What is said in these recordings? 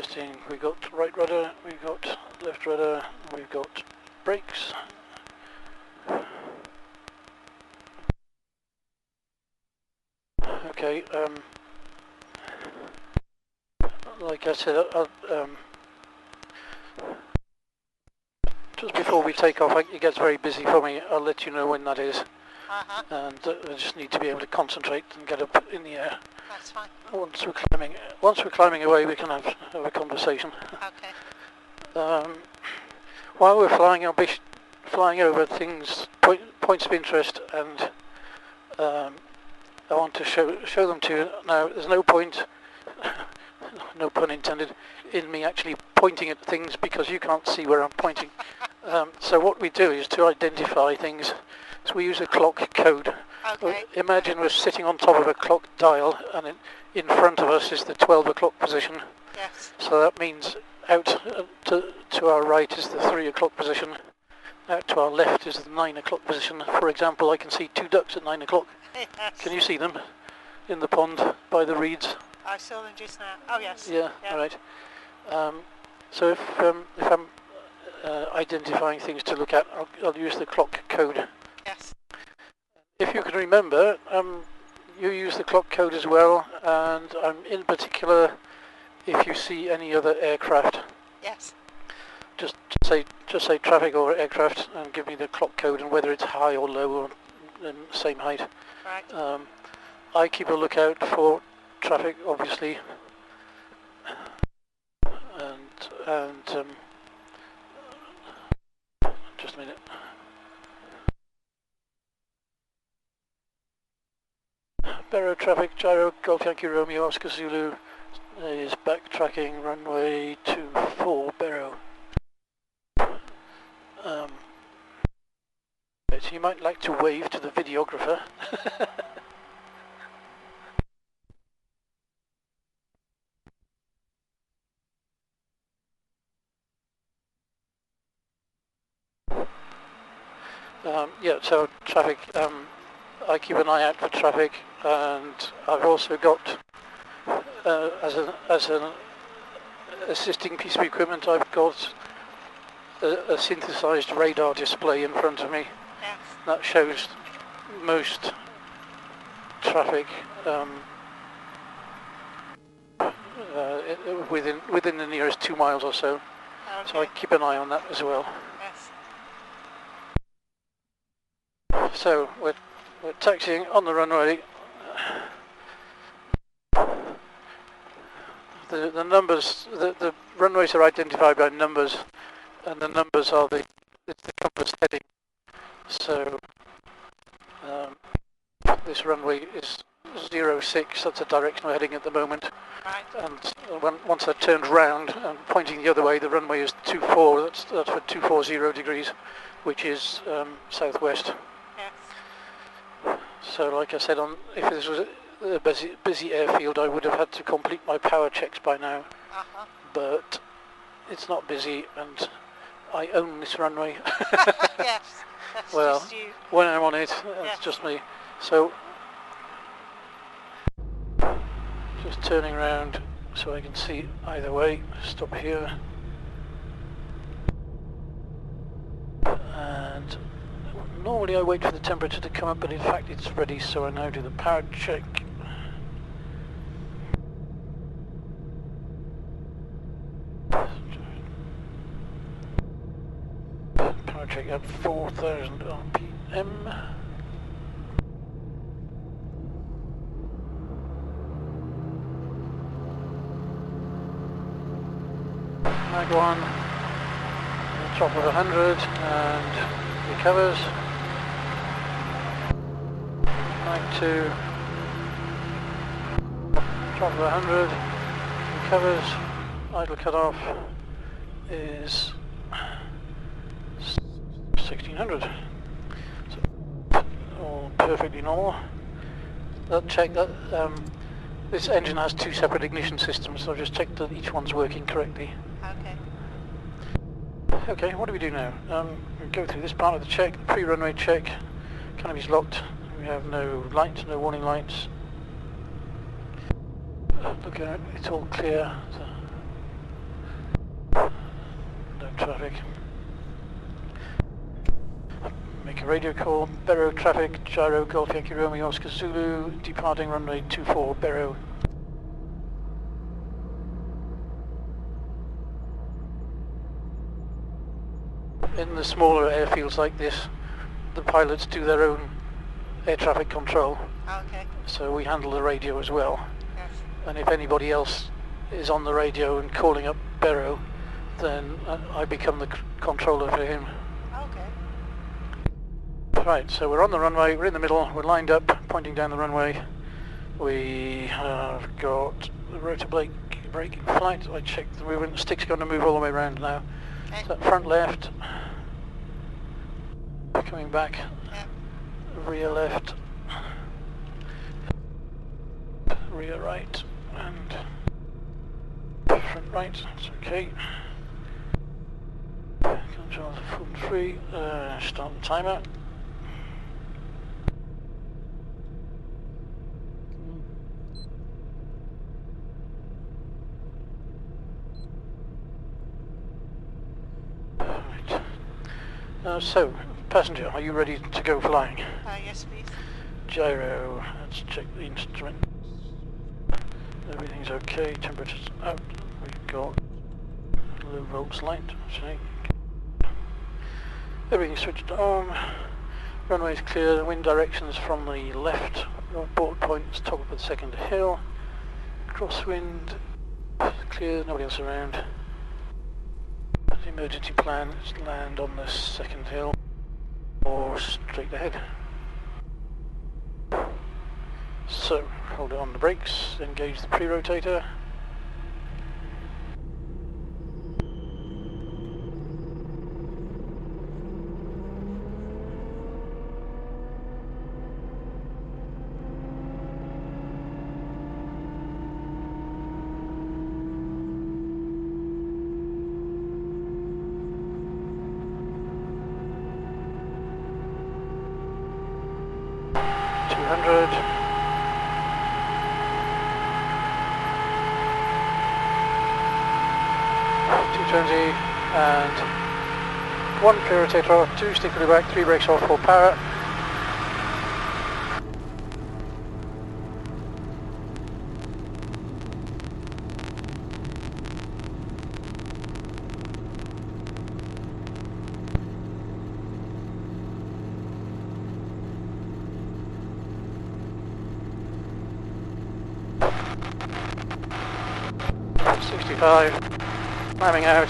testing. We've got right rudder, we've got left rudder, we've got brakes. Okay, like I said, just before we take off, it gets very busy for me. I'll let you know when that is. And I just need to be able to concentrate and get up in the air. That's fine. Once we're climbing away, we can have a conversation. Okay. While we're flying, I'll be flying over things, points of interest, and I want to show them to you. Now, there's no point, no pun intended, in me actually pointing at things because you can't see where I'm pointing. So what we do is to identify things, so we use a clock code. Okay. Imagine we're sitting on top of a clock dial, and in front of us is the 12 o'clock position. Yes. So that means out to our right is the 3 o'clock position. Out to our left is the 9 o'clock position. For example, I can see 2 ducks at 9 o'clock. Yes. Can you see them in the pond by the reeds? I saw them just now. Oh yes. Yeah. All right. So if I'm identifying things to look at, I'll use the clock code. Yes. If you can remember, you use the clock code as well, and in particular, if you see any other aircraft, Yes. just say traffic or aircraft, and give me the clock code and whether it's high or low or same height. Right. I keep a lookout for traffic, obviously, and just a minute. Berrow traffic, Gyro, Golf Yankee Romeo, Oscar Zulu is backtracking runway 24, Berrow. So you might like to wave to the videographer. Yeah, so traffic, I keep an eye out for traffic, and I've also got, as an assisting piece of equipment, I've got a synthesized radar display in front of me. Yes. That shows most traffic within the nearest 2 miles or so. Okay. So I keep an eye on that as well. Yes. So we're taxiing on the runway. The numbers, the runways are identified by numbers, and the numbers are the compass heading. So this runway is 06, that's the direction we're heading at the moment. Right. And once that turns round and pointing the other way, the runway is 24, that's for 240 degrees, which is southwest. Yes. So like I said, if this was a busy airfield, I would have had to complete my power checks by now. But it's not busy, and I own this runway. Yes. That's well, just you. when I'm on it, Yes. it's just me. So just turning around so I can see either way. Stop here. And normally I wait for the temperature to come up, but in fact it's ready, so I now do the power check. Power check at 4,000 RPM. Mag 1, top of 100 and recovers. Mag 2, top of 100, recovers. Idle cutoff is 1600. So all perfectly normal. That check that this engine has 2 separate ignition systems, so I've just checked that each one's working correctly. Okay. Okay, what do we do now? We go through this part of the check, the pre-runway check. Canopy's locked. We have no lights, no warning lights. Look out, it's all clear. So traffic. Make a radio call, Berrow traffic, Gyro, Golf Yankee Romeo, Oscar Zulu, departing runway 24, Berrow. In the smaller airfields like this, the pilots do their own air traffic control. Okay. So we handle the radio as well. Yes. And if anybody else is on the radio and calling up Berrow, then I become the controller for him. Okay. Right, so we're on the runway, we're in the middle, we're lined up, pointing down the runway. We have got the rotor brake in flight. I checked the movement, the stick's going to move all the way around now. Okay. So front left, coming back, Yep. rear left, rear right, and front right, that's okay. Control full and free, start the timer. Right. So, passenger, are you ready to go flying? Yes, please. Gyro, let's check the instrument. Everything's okay, temperature's out. We've got low volts light, check. Everything's switched on. Runway's clear, the wind direction's from the left. Board point is top of the second hill. Crosswind, clear, nobody else around. The emergency plan is land on the second hill or straight ahead. So, hold on the brakes, engage the pre-rotator. And one pre-rotator off, two stick fully back, three brakes off, full power. Climbing out.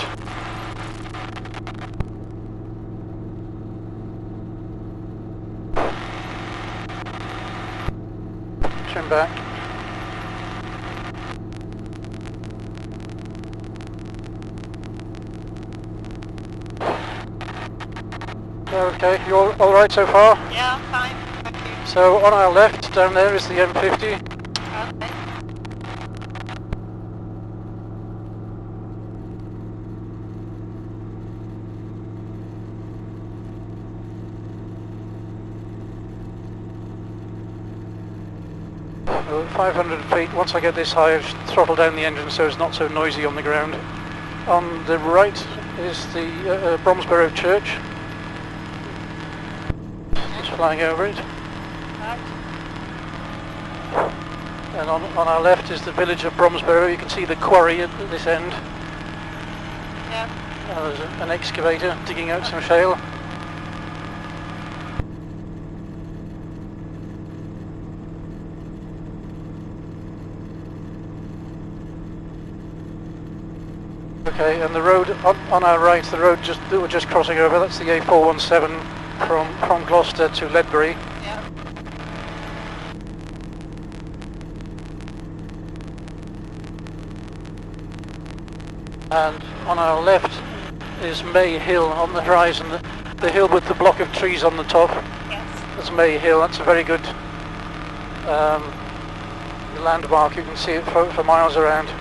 Trim back. Okay, you all right so far? Yeah, fine. Thank you. So on our left, down there is the M50. Okay. So 500 feet, once I get this high, I'll throttle down the engine so it's not so noisy on the ground. On the right is the Berrow Church. Just flying over it. Right. And on our left is the village of Berrow. You can see the quarry at this end. Yeah. There's an excavator digging out some shale. Okay, and the road on our right, the road that we're just crossing over, that's the A417 from Gloucester to Ledbury. Yeah. And on our left is May Hill on the horizon, the hill with the block of trees on the top. Yes. That's May Hill. That's a very good landmark. You can see it for miles around. Yes.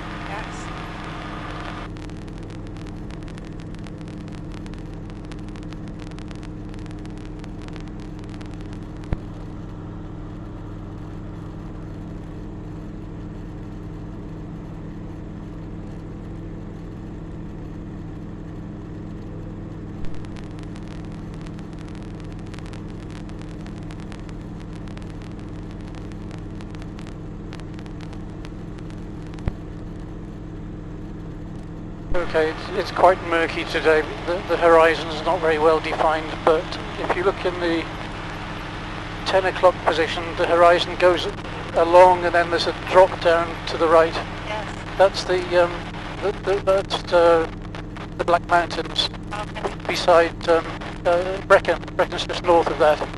Okay, it's quite murky today. The horizon's not very well defined, but if you look in the 10 o'clock position, the horizon goes along and then there's a drop down to the right. Yes. That's the Black Mountains Okay. beside Brecon. Brecon's just north of that.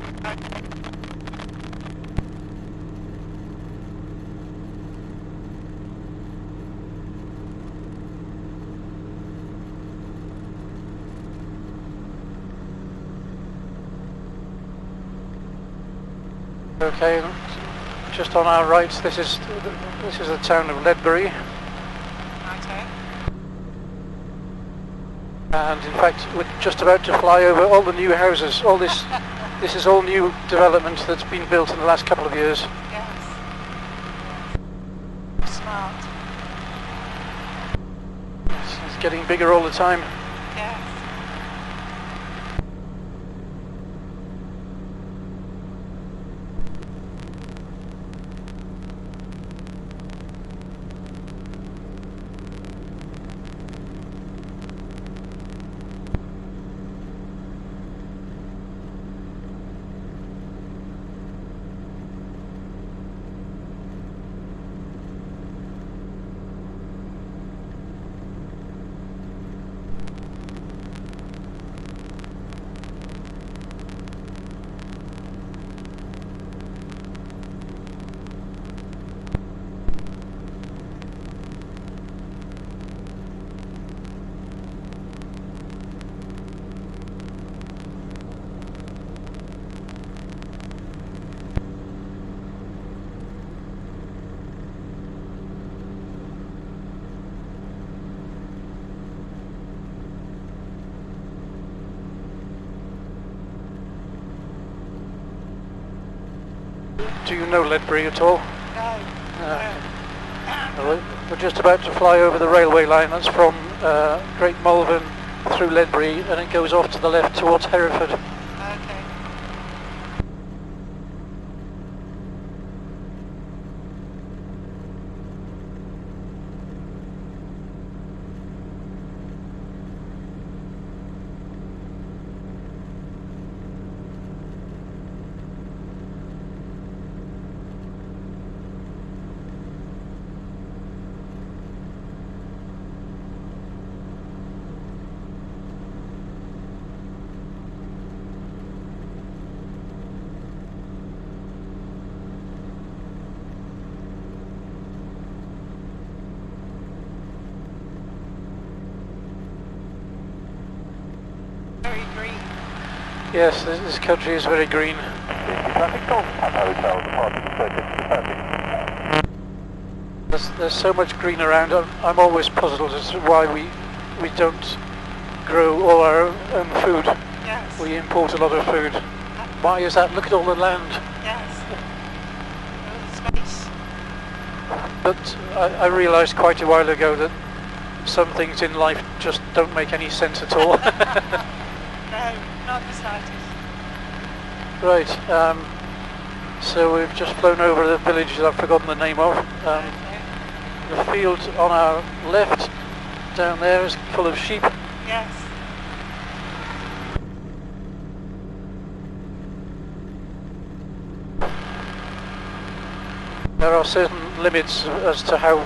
Okay, just on our right, this is the town of Ledbury, Okay. and in fact we're just about to fly over all the new houses. All this is all new development that's been built in the last couple of years. Yes. Smart. It's getting bigger all the time. Yes. Do you know Ledbury at all? No. Well, we're just about to fly over the railway line that's from Great Malvern through Ledbury, and it goes off to the left towards Hereford. Okay. Very green. Yes, this country is very green. There's so much green around. I'm always puzzled as to why we don't grow all our own food. Yes. We import a lot of food. Why is that? Look at all the land. Yes. Space. But I realised quite a while ago that some things in life just don't make any sense at all. No, not the slightest. Right, so we've just flown over the village that I've forgotten the name of. Okay. The field on our left down there is full of sheep. Yes. There are certain limits as to how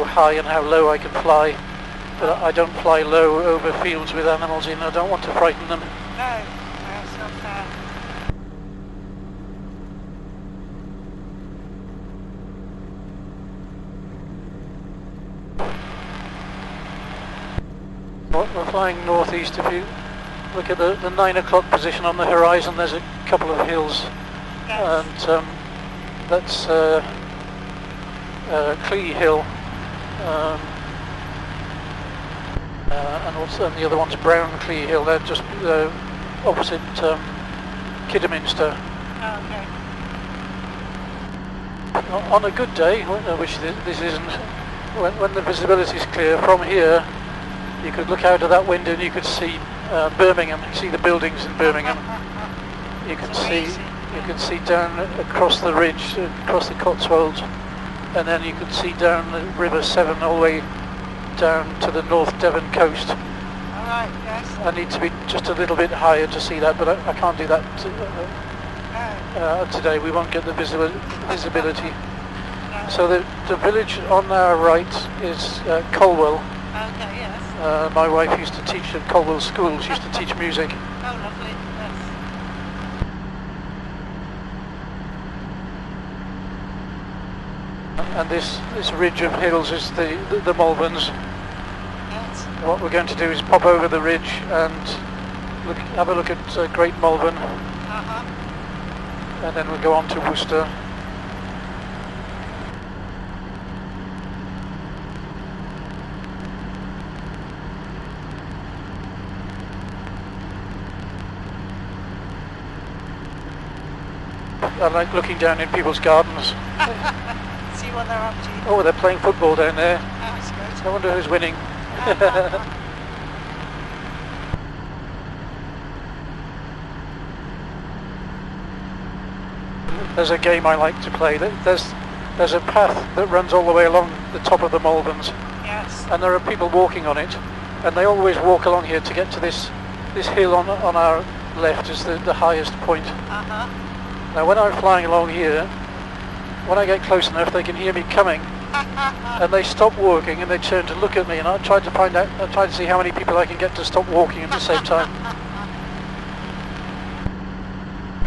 high and how low I can fly, but I don't fly low over fields with animals in. I don't want to frighten them. No, that's not fair. We're flying northeast. If you look at the 9 o'clock position on the horizon, there's a couple of hills, Yes. and that's Clee Hill, and the other one's Brown Clee Hill. They're just opposite Kidderminster. Okay. On a good day, which this isn't, when the visibility is clear from here, you could look out of that window and you could see Birmingham. You see the buildings in Birmingham. You can see down across the ridge, across the Cotswolds, and then you could see down the River Severn all the way down to the North Devon coast. All right, yes. I need to be just a little bit higher to see that, but I can't do that today. We won't get the visibility. No. So the village on our right is Colwell. Okay, yes. My wife used to teach at Colwell School. She used to teach music. Oh, lovely, yes. And this ridge of hills is the Malverns. Yes. What we're going to do is pop over the ridge and have a look at Great Malvern, Uh-huh. and then we'll go on to Worcester. I like looking down in people's gardens. See what they're up to. Oh, they're playing football down there. That's good. I wonder who's winning. There's a game I like to play. There's a path that runs all the way along the top of the Malverns, Yes. and there are people walking on it, and they always walk along here to get to this hill on our left is the highest point. Uh-huh. Now when I'm flying along here, when I get close enough they can hear me coming, and they stop walking and they turn to look at me, and I try to see how many people I can get to stop walking at the same time.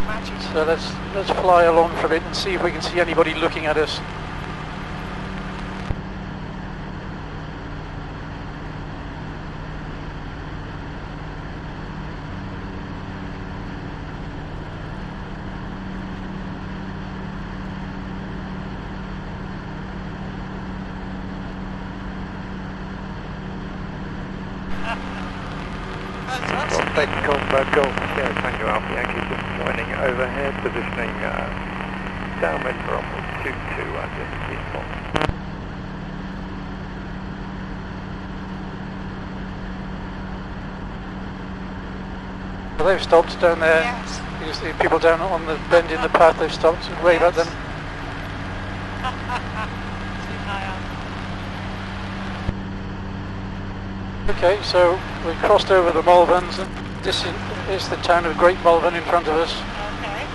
Magic. So let's fly along for a bit and see if we can see anybody looking at us. Golf, Sierra Tango Alpha Yankee, just joining overhead, positioning downwind for onwards 22 at the eastbound. Well, they've stopped down there. Yes. You see people down on the bend in the path, they've stopped to wave at them. Too high up. Okay, so we've crossed over the Malverns, and this is the town of Great Malvern in front of us. Okay.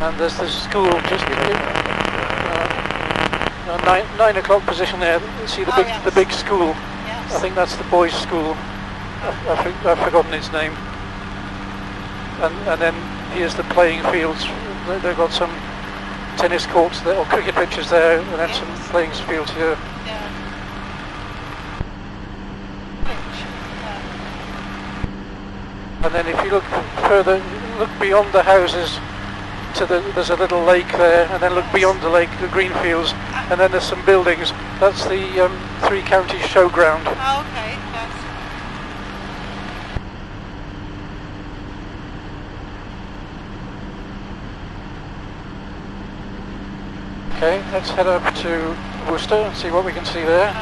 And there's the school just 9 o'clock position there. You see Yes. the big school. Yes. I think that's the boys' school. I've forgotten its name. And then here's the playing fields. They've got some tennis courts there, or cricket pitches there, and then some Yes. playing fields here. Yeah. And then if you look further, look beyond the houses to there's a little lake there, and then look beyond the lake, the green fields, and then there's some buildings. That's the Three Counties Showground. Oh, okay. Yes. Okay, let's head up to Worcester and see what we can see there.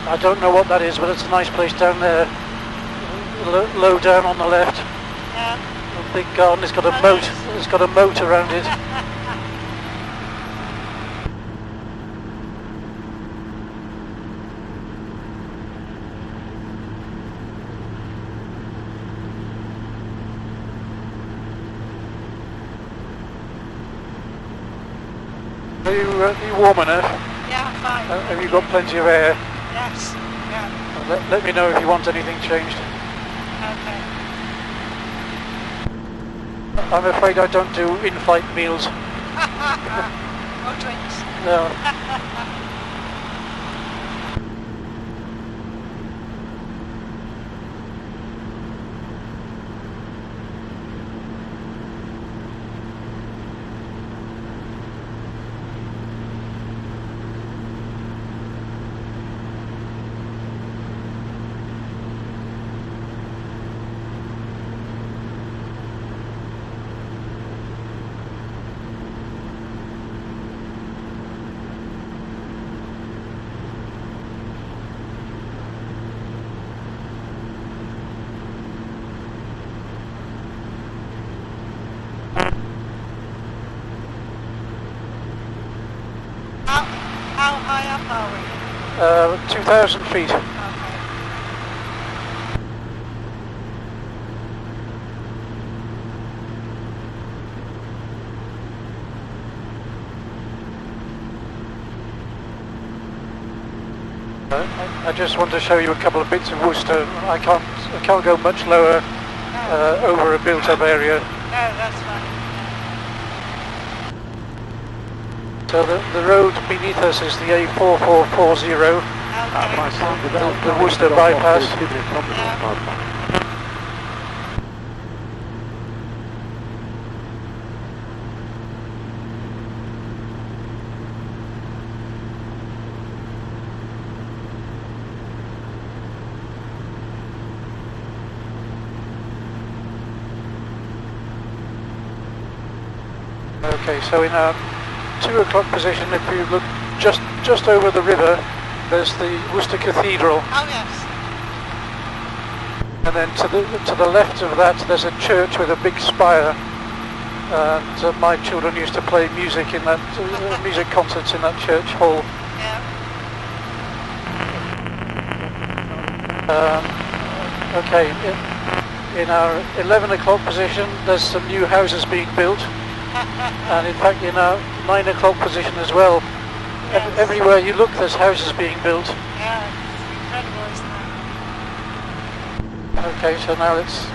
I don't know what that is, but it's a nice place down there, low down on the left. Yeah. A big garden. It's got a moat. It's got a moat around it. Are you warm enough? Yeah, fine. Have you got plenty of air? Yes. Yeah. Let me know if you want anything changed. Okay. I'm afraid I don't do in-flight meals. Or drinks. No. How high up are we? 2,000 feet. Okay. I just want to show you a couple of bits of Worcester. I can't go much lower over a built-up area. No, that's fine. So the road beneath us is the A4440, Okay. the Worcester bypass. Okay, so in our 2 o'clock position, if you look just over the river, there's the Worcester Cathedral, Oh, yes. and then to the left of that there's a church with a big spire. And my children used to play music in that music concerts in that church hall. Yeah. Okay, in our 11 o'clock position, there's some new houses being built. And in fact, in our 9 o'clock position as well, Yes. everywhere you look, there's houses being built. Yeah, it's incredible, isn't it? Okay, so now let's...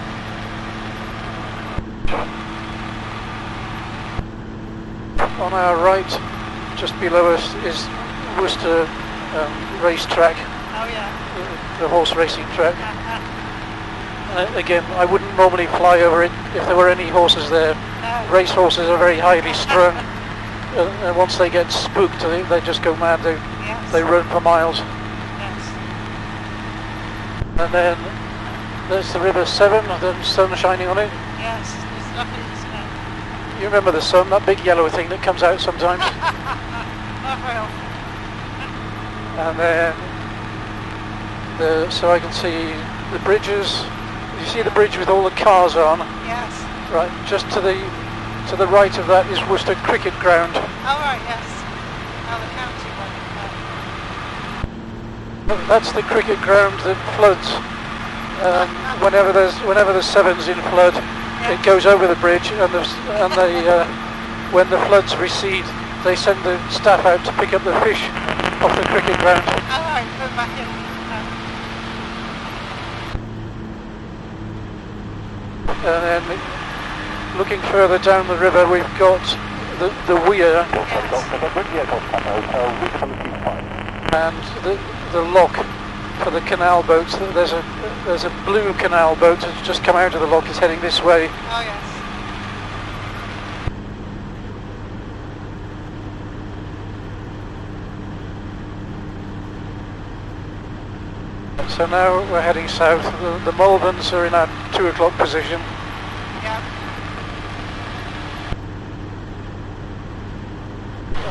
On our right, just below us, is Worcester racetrack, Oh, yeah. the horse racing track. Again, I wouldn't normally fly over it if there were any horses there. No. Race horses are very highly strung, and once they get spooked, they just go mad. Yes. They run for miles. Yes. And then there's the River Severn, the sun shining on it. Yes. It's lovely, isn't it? You remember the sun, that big yellow thing that comes out sometimes? Not very often. And then, so I can see the bridges. You see the bridge with all the cars on? Yes. Right, just to the right of that is Worcester Cricket Ground. Oh, right, yes. Oh, the county one. That's the cricket ground that floods. Whenever the Severn's in flood, it goes over the bridge, and when the floods recede, they send the staff out to pick up the fish off the cricket ground. Oh, right, put it back in. And then looking further down the river, we've got the weir and the lock for the canal boats. There's a blue canal boat that's just come out of the lock. It's heading this way. Oh, yes. So now we're heading south. The Malverns are in our 2 o'clock position. Yeah.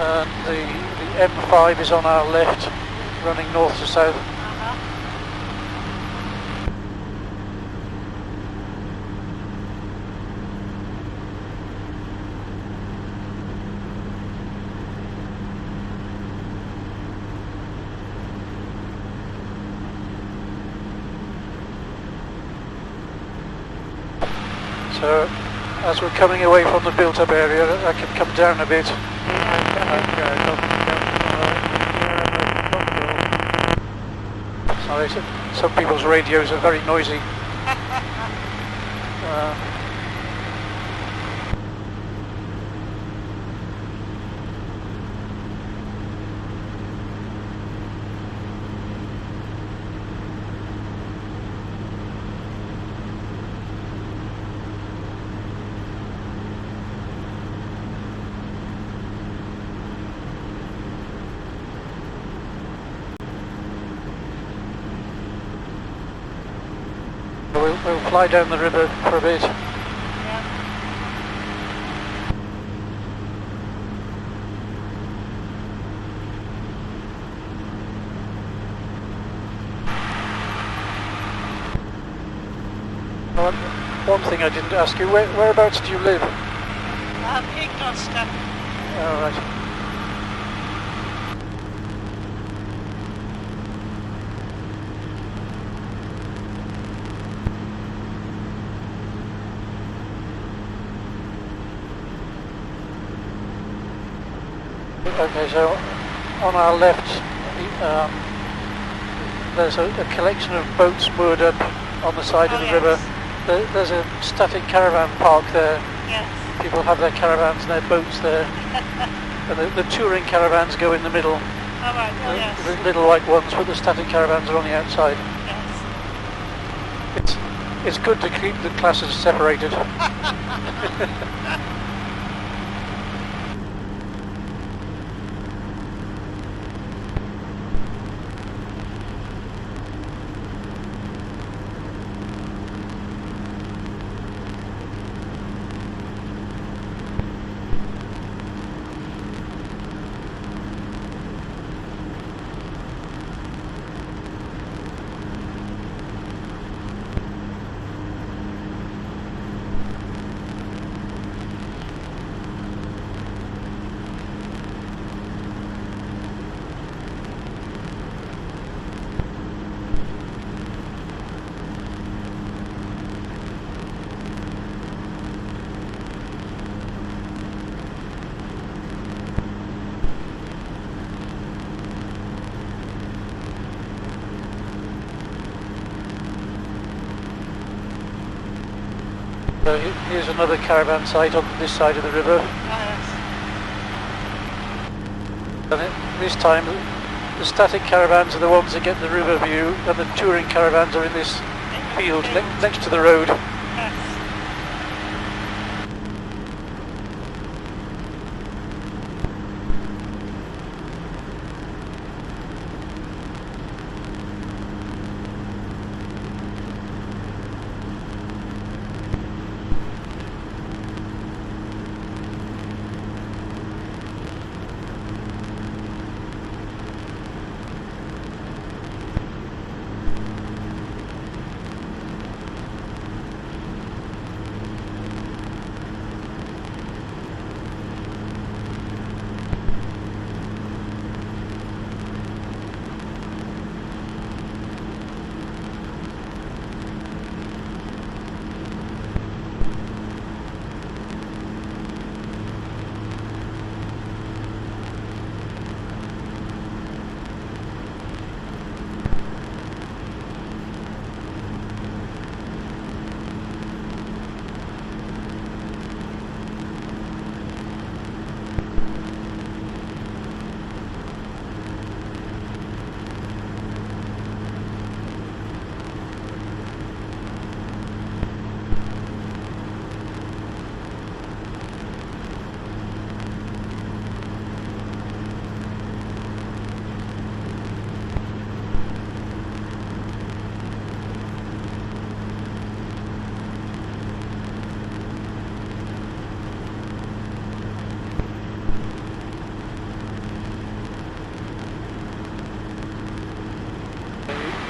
And the M5 is on our left, running north to south. Uh-huh. So as we're coming away from the built-up area, I can come down a bit. Yeah. Sorry, some people's radios are very noisy. We'll fly down the river for a bit. Yeah. One thing I didn't ask you, whereabouts do you live? In Worcester. Oh, right. Okay, so on our left there's a collection of boats moored up on the side of the river. There's a static caravan park there. Yes. People have their caravans and their boats there. And the touring caravans go in the middle. All right, yes. The little white ones, but the static caravans are on the outside. Yes. It's good to keep the classes separated. So here's another caravan site on this side of the river. Yes. And this time the static caravans are the ones that get the river view, and the touring caravans are in this field next to the road. Yes.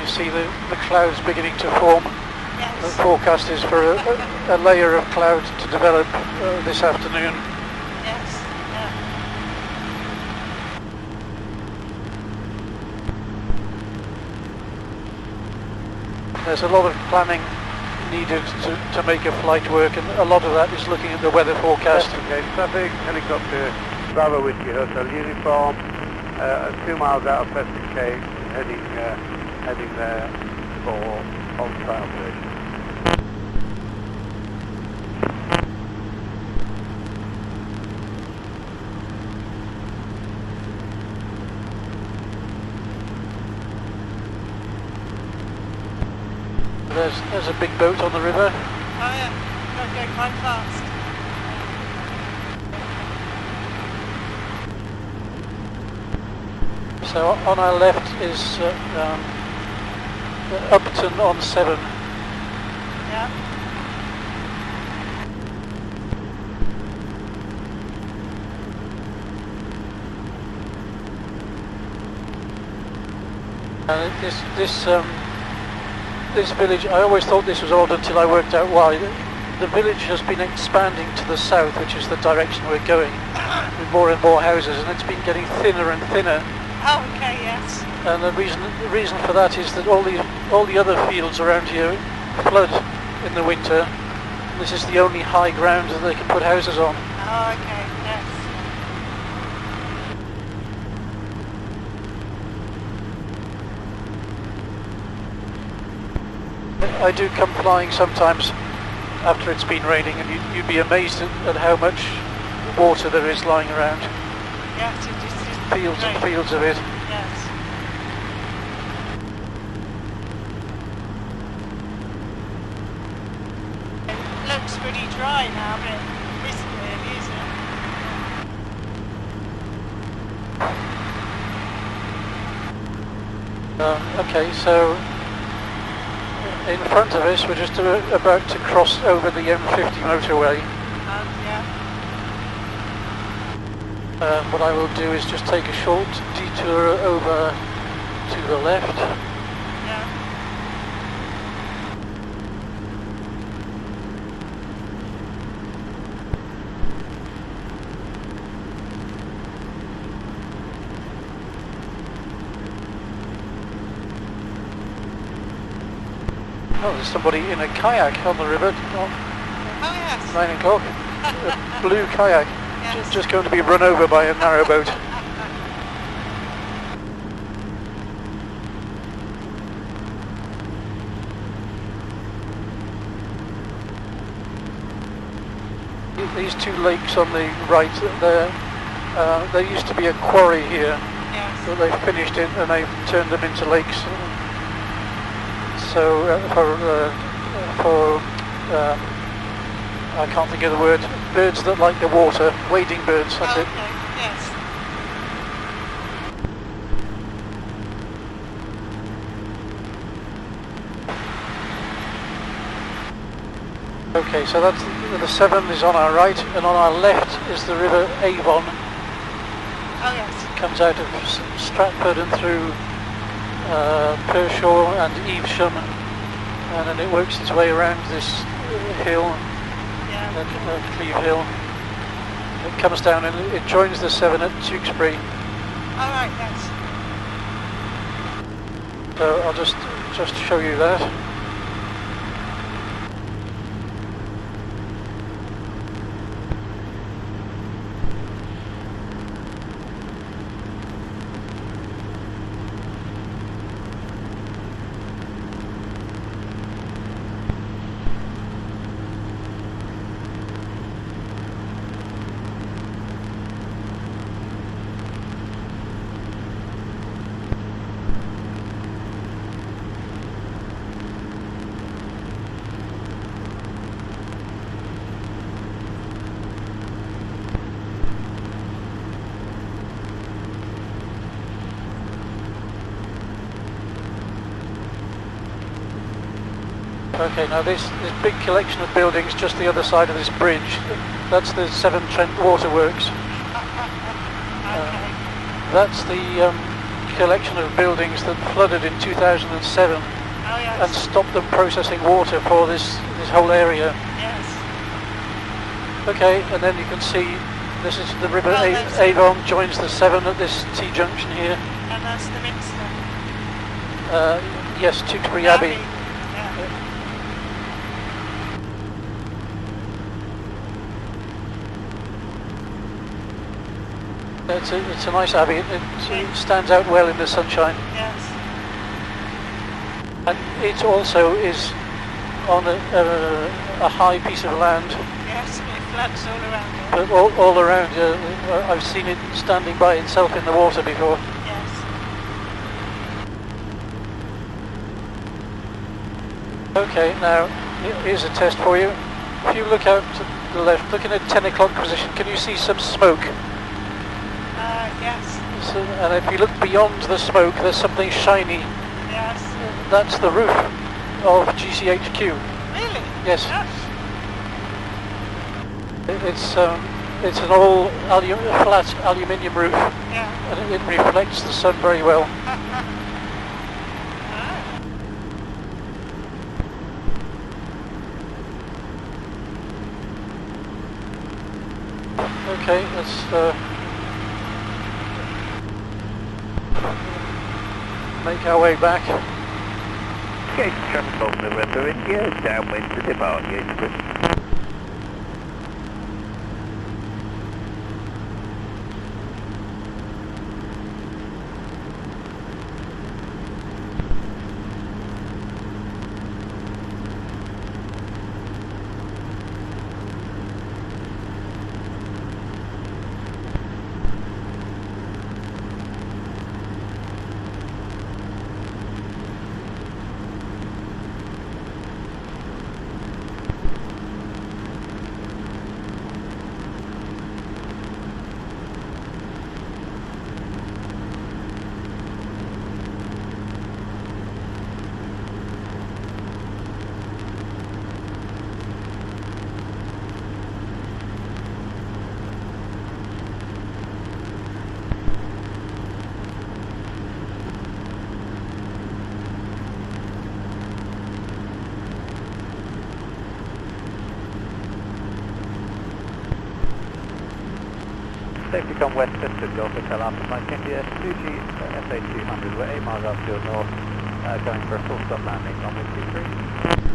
See the clouds beginning to form. Yes. The forecast is for a layer of cloud to develop this afternoon. Yes. Yeah. There's a lot of planning needed to make a flight work, and a lot of that is looking at the weather forecast. Okay, traffic, helicopter Bravo Whiskey Hotel uniform, 2 miles out of Preston Cave, heading there for on-site operation. There's a big boat on the river. Oh yeah, got to go quite fast. So on our left is Upton-on-Severn. Yeah. This village, I always thought this was odd until I worked out why. The village has been expanding to the south, which is the direction we're going, with more and more houses, and it's been getting thinner and thinner. Oh, okay, yes. And the reason for that is that all the other fields around here flood in the winter. This is the only high ground that they can put houses on. Oh, okay, yes. I do come flying sometimes after it's been raining, and you'd be amazed at how much water there is lying around. Yes, it just is Fields and fields of it. Yes. It looks pretty dry now, but it isn't really, is it? Okay, so in front of us we're just about to cross over the M50 motorway. Yeah. What I will do is just take a short detour over to the left. Yeah. Oh, there's somebody in a kayak on the river. Oh, yes. 9 o'clock. A blue kayak. Yes. Just going to be run over by a narrowboat. These two lakes on the right, there used to be a quarry here, Yes. but they've finished it and they've turned them into lakes. So for I can't think of the word, birds that like the water, wading birds, that's Oh, it. okay, yes. Okay, so that's the Severn is on our right, and on our left is the River Avon. Oh, yes. It comes out of Stratford and through Pershaw and Evesham, and then it works its way around this hill, Yeah. Cleve Hill. It comes down and it joins the Severn at Tewkesbury. All right, yes. So I'll just show you that. Okay, now this big collection of buildings just the other side of this bridge, that's the Severn Trent Waterworks. Okay. That's the collection of buildings that flooded in 2007 Oh, yes. and stopped them processing water for this whole area. Yes. Okay, and then you can see this is the River Oh, that's- Avon joins the Severn at this T-junction here. And that's the Minster. Yes, Tewkesbury Abbey. Yeah. It's a nice abbey. It stands out well in the sunshine. Yes. And it also is on a high piece of land. Yes, it floods all around it. But all around, I've seen it standing by itself in the water before. Yes. Okay, now here's a test for you. If you look out to the left, looking at 10 o'clock position, can you see some smoke? Yes. So, and if you look beyond the smoke, there's something shiny. Yes. That's the roof of GCHQ. Really? Yes. Gosh. It's an all flat aluminium roof, Yeah. and it reflects the sun very well. Okay, let's make our way back. Gauge traffic on November India, downwind to depart, gauge group. Safety come Worcester to Golf Hotel Alpha Mike India, 2G SA 200, we're 8 miles outfield north, going for a full stop landing on 123.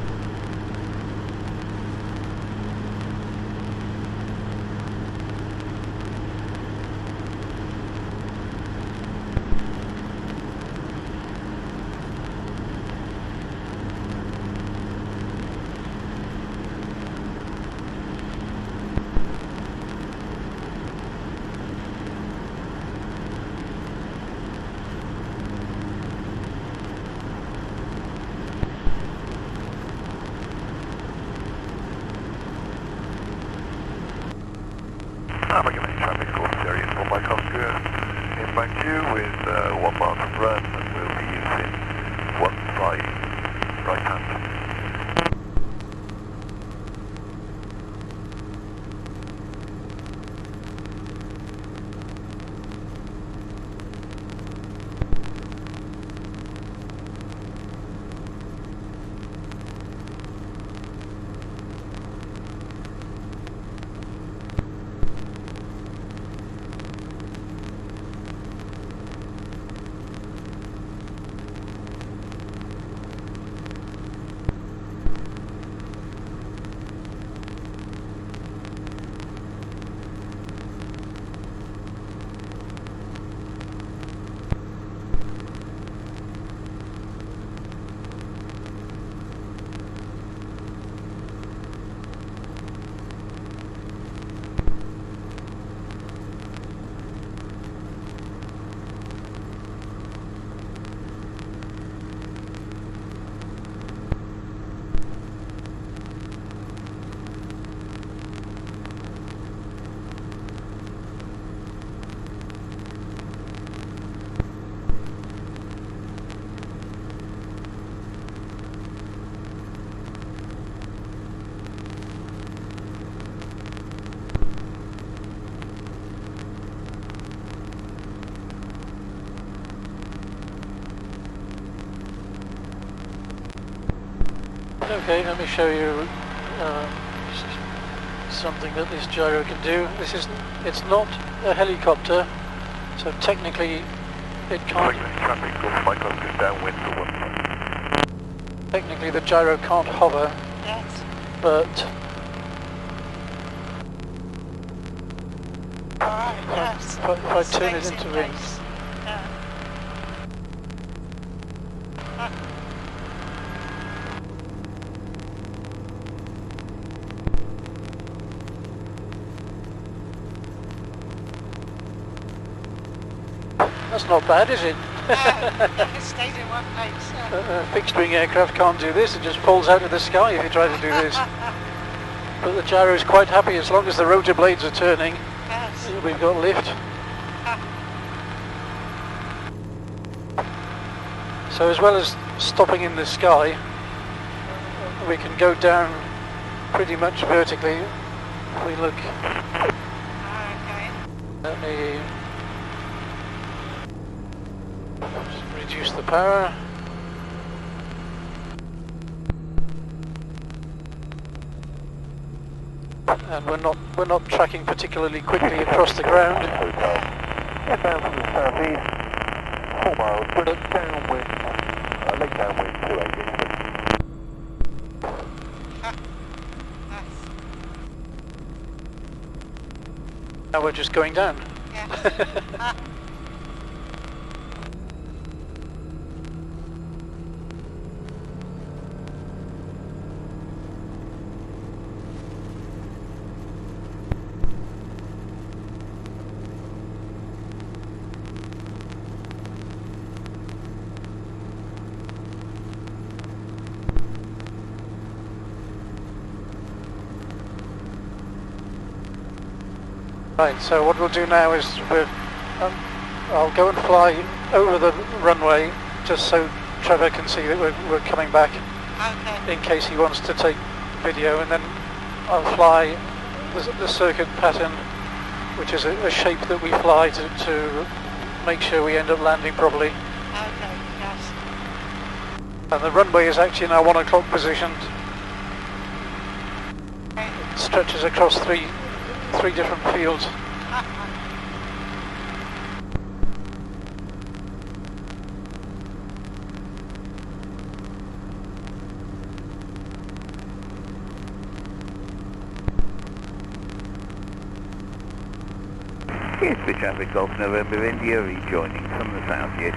I'm recommending traffic course area for my Oscar in Banju with 1 mile from run, and we'll be using 15 right hand. Okay, let me show you something that this gyro can do. It's not a helicopter, so technically it can't. Traffic course my Oscar downwind to 1 mile. Technically the gyro can't hover, Yes. but Alright. Yes. If I turn it Stays into in wind. place. Yeah. That's not bad, is it? It stays in one place. Yeah. A fixed-wing aircraft can't do this, it just falls out of the sky if you try to do this. But the gyro is quite happy as long as the rotor blades are turning. Yes. We've got lift. So as well as stopping in the sky, we can go down pretty much vertically. If we look, Okay. let me reduce the power. And we're not tracking particularly quickly across the ground. Inbound from the southeast, 4 miles, but downwind, late downwind, 280. Now we're just going down. Yeah. Right, so what we'll do now is I'll go and fly over the runway just so Trevor can see that we're coming back Okay. in case he wants to take video, and then I'll fly the circuit pattern, which is a shape that we fly to make sure we end up landing properly. Okay. Yes. And the runway is actually in our 1 o'clock position. Okay. It stretches across three different fields. Here's the traffic Golf November India rejoining from the south, yes.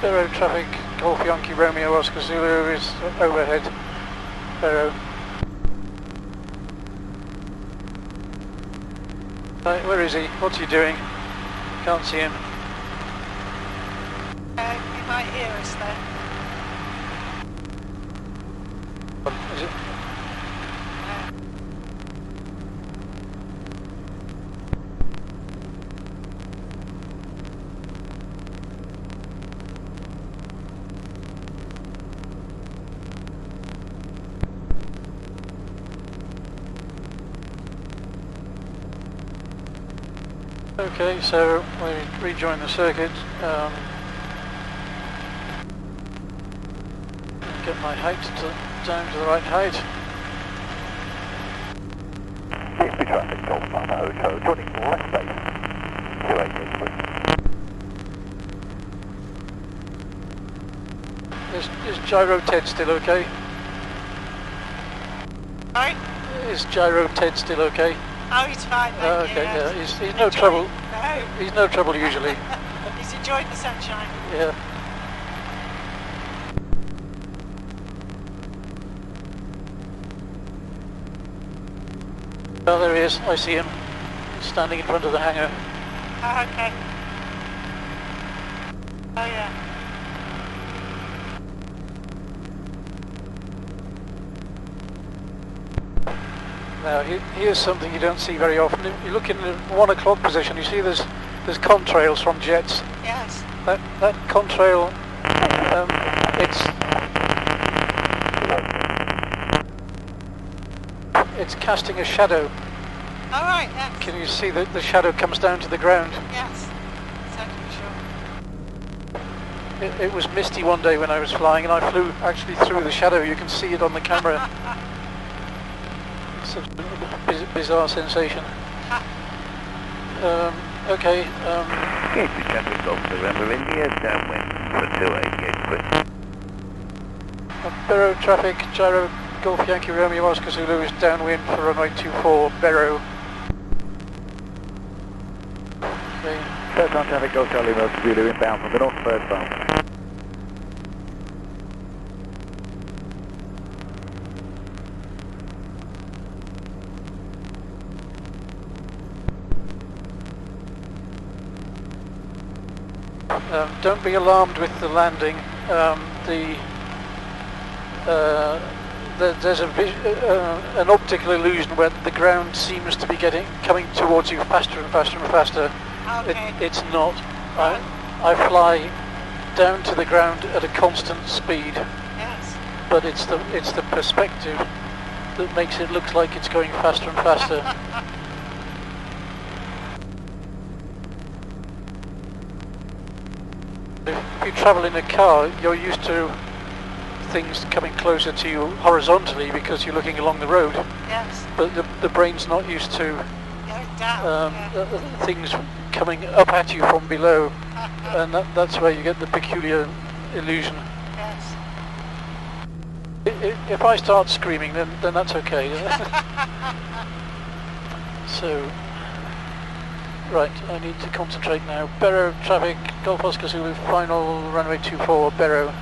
Berrow traffic, Golf Yankee Romeo Oscar Zulu is overhead. Berrow. Right, where is he? What's he doing? Can't see him. You might hear us there. Is it? Okay, so we rejoin the circuit. Get my height down to the right height. Here's the traffic Golf Mama Hotel joining left base, 280. Is Gyro Ted still okay? Sorry? Is Gyro Ted still okay? Oh, he's fine. Thank you, Okay, yes. yeah, he's no trouble. No. He's no trouble usually. He's enjoying the sunshine. Yeah. Oh, there he is. I see him standing in front of the hangar. Oh, okay. Oh, yeah. Now, here's something you don't see very often. If you look in the 1 o'clock position, you see there's contrails from jets. Yes. That contrail, it's casting a shadow. All right, yes. Can you see that the shadow comes down to the ground? Yes. Certainly sure. It was misty one day when I was flying, and I flew actually through the shadow. You can see it on the camera. It's a bizarre sensation. Okay. Here's the traffic Golf November India, downwind for 280, quick. Berrow traffic, Gyro Golf Yankee Romeo Oscar Zulu is downwind for runway 24, Berrow. Okay. First on traffic, Golf Charlie Mills Zulu inbound from the north bound. Don't be alarmed with the landing. There's an optical illusion where the ground seems to be coming towards you faster and faster and faster. Okay. It's not. I fly down to the ground at a constant speed, Yes. but it's the perspective that makes it look like it's going faster and faster. If you travel in a car, you're used to things coming closer to you horizontally because you're looking along the road, Yes. but the brain's not used to Go down. things coming up at you from below, and that's where you get the peculiar illusion. Yes. If I start screaming, then that's okay. So, right, I need to concentrate now. Berrow traffic, Golf Oscar Zulu, final runway 24, Berrow.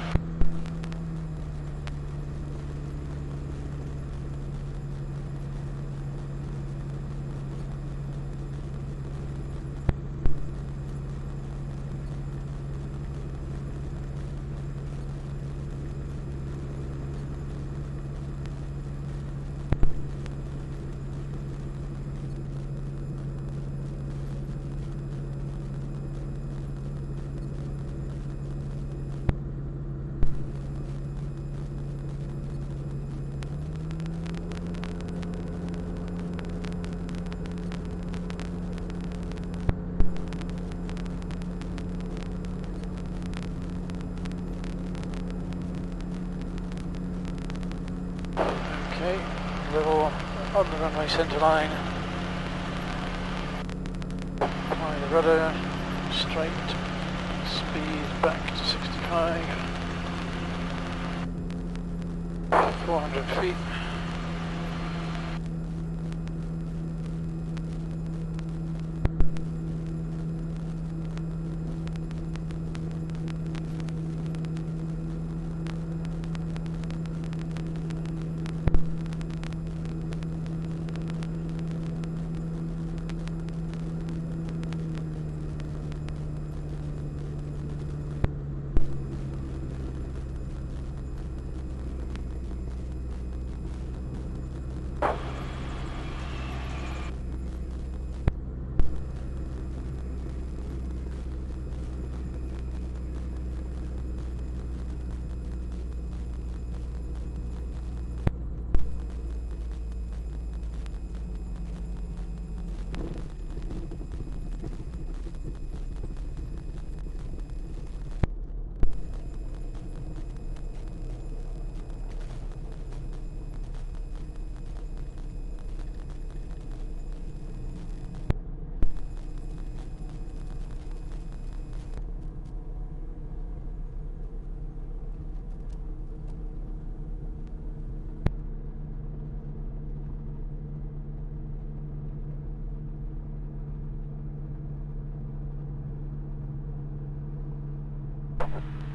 Okay, level on the runway centre line. Apply the rudder, straight, speed back to 65. 400 feet.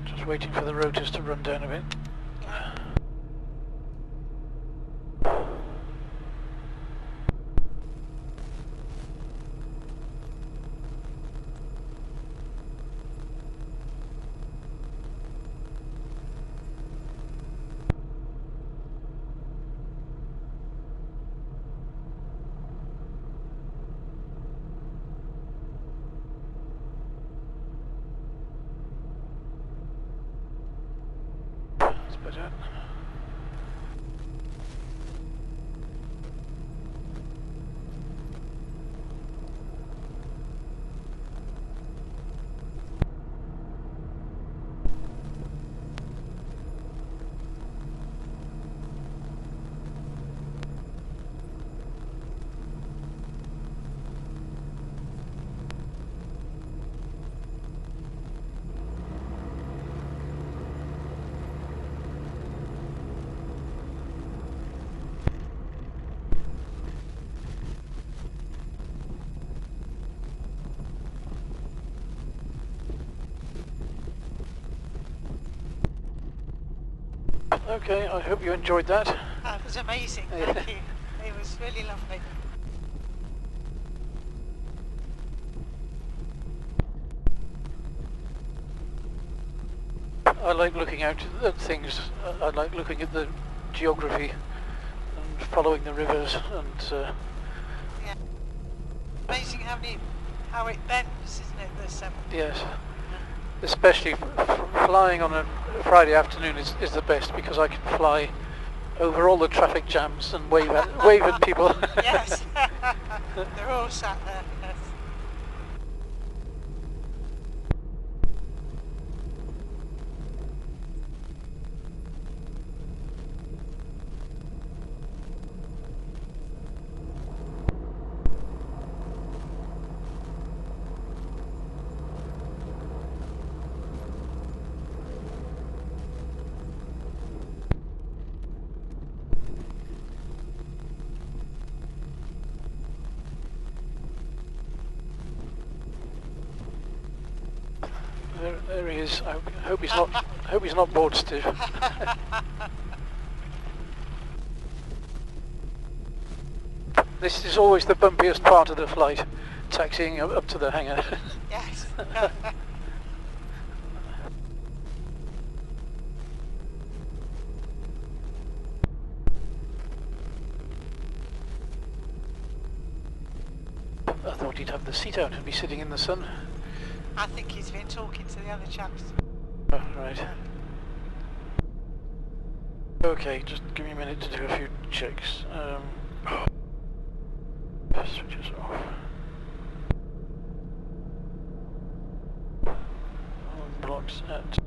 Just waiting for the rotors to run down a bit. That's better. Okay, I hope you enjoyed that. That was amazing, thank you. It was really lovely. I like looking out at things. I like looking at the geography and following the rivers and Yeah. Amazing how it bends, isn't it? This yes, especially flying on a Friday afternoon is the best because I can fly over all the traffic jams and wave at people. Yes, they're all sat there. Yes. There he is. I hope he's not bored stiff. This is always the bumpiest part of the flight, taxiing up to the hangar. Yes. I thought he'd have the seat out and be sitting in the sun. I think he's been talking to the other chaps. Oh, right. Okay, just give me a minute to do a few checks. Switches off. Blocks at.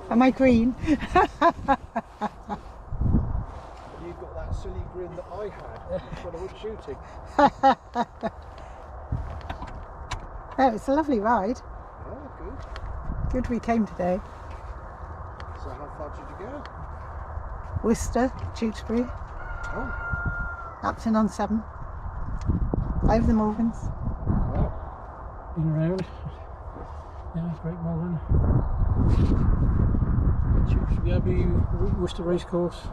Am I green? You've got that silly grin that I had when I was shooting. Oh, it's a lovely ride. Oh, good. Good we came today. So how far did you go? Worcester, Tewkesbury, Oh, Upton-on-Severn, over the Malverns. wow. In around. Yeah, Great Malvern. Tewkesbury Abbey, Worcester Racecourse.